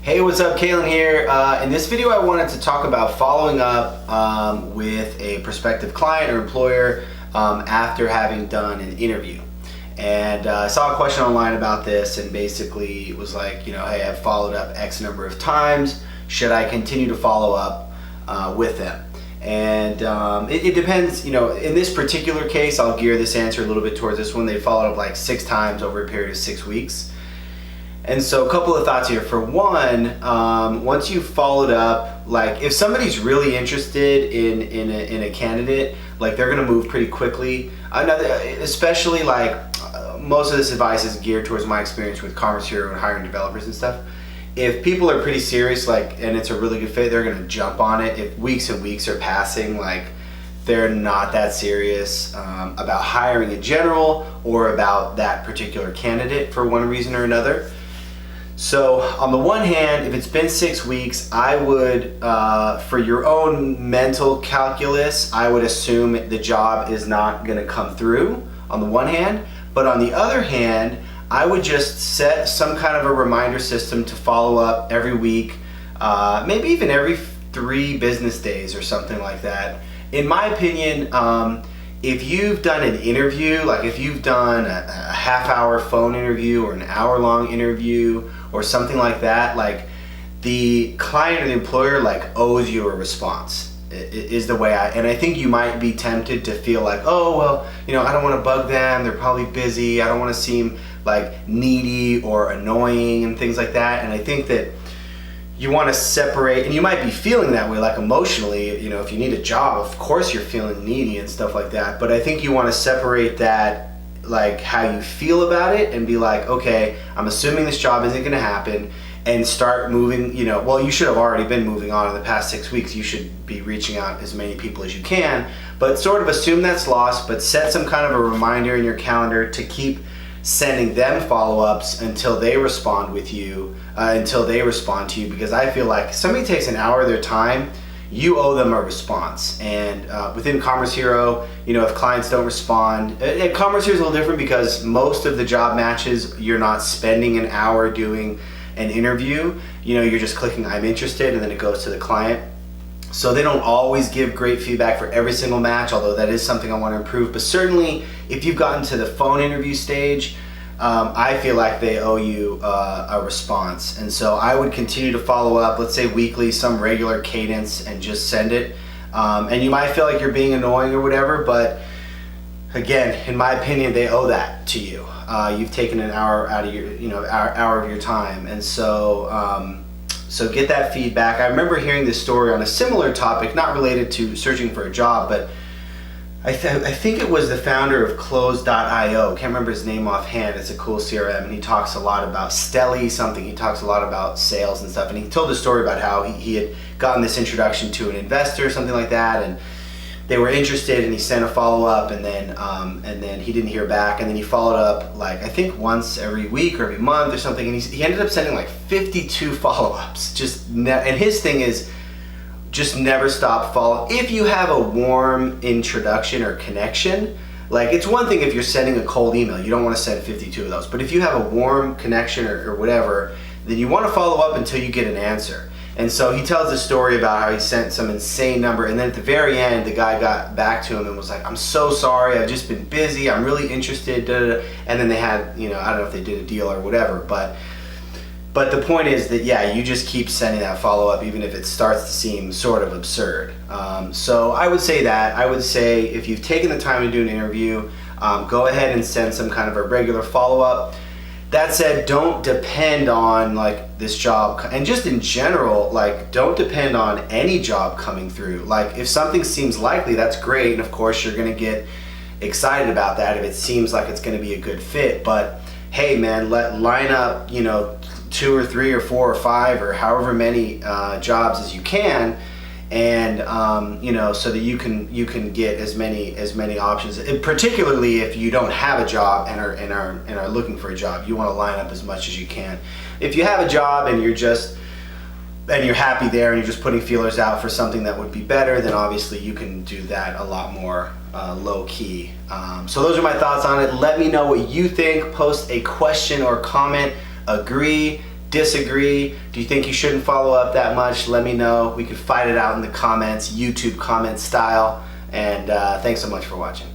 Hey, what's up? Kalen here. In this video, I wanted to talk about following up with a prospective client or employer after having done an interview. And I saw a question online about this, and basically it was like, hey, I've followed up X number of times. Should I continue to follow up with them? And it depends, in this particular case, I'll gear this answer a little bit towards this one. They followed up like 6 times over a period of 6 weeks. And so a couple of thoughts here. For one, once you've followed up, like if somebody's really interested in a candidate, like they're gonna move pretty quickly. Especially like most of this advice is geared towards my experience with Commerce Hero and hiring developers and stuff. If people are pretty serious, and it's a really good fit, they're gonna jump on it. If weeks and weeks are passing, they're not that serious about hiring in general or about that particular candidate for one reason or another. So on the one hand, if it's been 6 weeks, I would, for your own mental calculus, I would assume the job is not gonna come through on the one hand. But on the other hand, I would just set some kind of a reminder system to follow up every week, maybe even every 3 business days or something like that. In my opinion, if you've done an interview, like if you've done a half-hour phone interview or an hour-long interview or something like that, like the client or the employer owes you a response is the way and I think you might be tempted to feel like, oh, well, I don't want to bug them. They're probably busy. I don't want to seem like needy or annoying and things like that. And I think that you want to separate, and you might be feeling that way, like emotionally, if you need a job, of course you're feeling needy and stuff like that. But I think you want to separate that, like how you feel about it, and be like, okay, I'm assuming this job isn't going to happen, and start moving, well, you should have already been moving on in the past 6 weeks. You should be reaching out as many people as you can, but sort of assume that's lost, but set some kind of a reminder in your calendar to keep sending them follow-ups until they respond with you, until they respond to you, because I feel like if somebody takes an hour of their time, you owe them a response. And within Commerce Hero, if clients don't respond, and Commerce Hero is a little different because most of the job matches, you're not spending an hour doing an interview. You're just clicking I'm interested, and then it goes to the client. So they don't always give great feedback for every single match, although that is something I want to improve. But certainly, if you've gotten to the phone interview stage, I feel like they owe you a response. And so I would continue to follow up, let's say weekly, some regular cadence, and just send it. And you might feel like you're being annoying or whatever, but again, in my opinion, they owe that to you. You've taken an hour out of your, hour of your time. And so, so get that feedback. I remember hearing this story on a similar topic, not related to searching for a job, but I think it was the founder of Close.io. Can't remember his name offhand. It's a cool CRM, and he talks a lot about Stelly something. He talks a lot about sales and stuff, and he told a story about how he had gotten this introduction to an investor or something like that, and they were interested, and he sent a follow-up, and then he didn't hear back, and then he followed up I think once every week or every month or something, and he ended up sending 52 follow-ups. And his thing is just never stop follow. If you have a warm introduction or connection, it's one thing if you're sending a cold email, you don't want to send 52 of those, but if you have a warm connection or whatever, then you want to follow up until you get an answer. And so he tells a story about how he sent some insane number, and then at the very end, the guy got back to him and was like, I'm so sorry, I've just been busy, I'm really interested, da, da, da. And then they had, I don't know if they did a deal or whatever, but the point is that, yeah, you just keep sending that follow-up even if it starts to seem sort of absurd. So I would say that. I would say if you've taken the time to do an interview, go ahead and send some kind of a regular follow-up. That said, don't depend on this job, and just in general, don't depend on any job coming through. If something seems likely, that's great, and of course you're gonna get excited about that if it seems like it's gonna be a good fit. But hey, man, line up 2 or 3 or 4 or 5 or however many jobs as you can, and so that you can get as many options. And particularly if you don't have a job and are looking for a job, you want to line up as much as you can. If you have a job and you're happy there and you're just putting feelers out for something that would be better, then obviously you can do that a lot more low key. So those are my thoughts on it. Let me know what you think. Post a question or comment. Agree, disagree? Do you think you shouldn't follow up that much? Let me know. We could fight it out in the comments, YouTube comment style. And thanks so much for watching.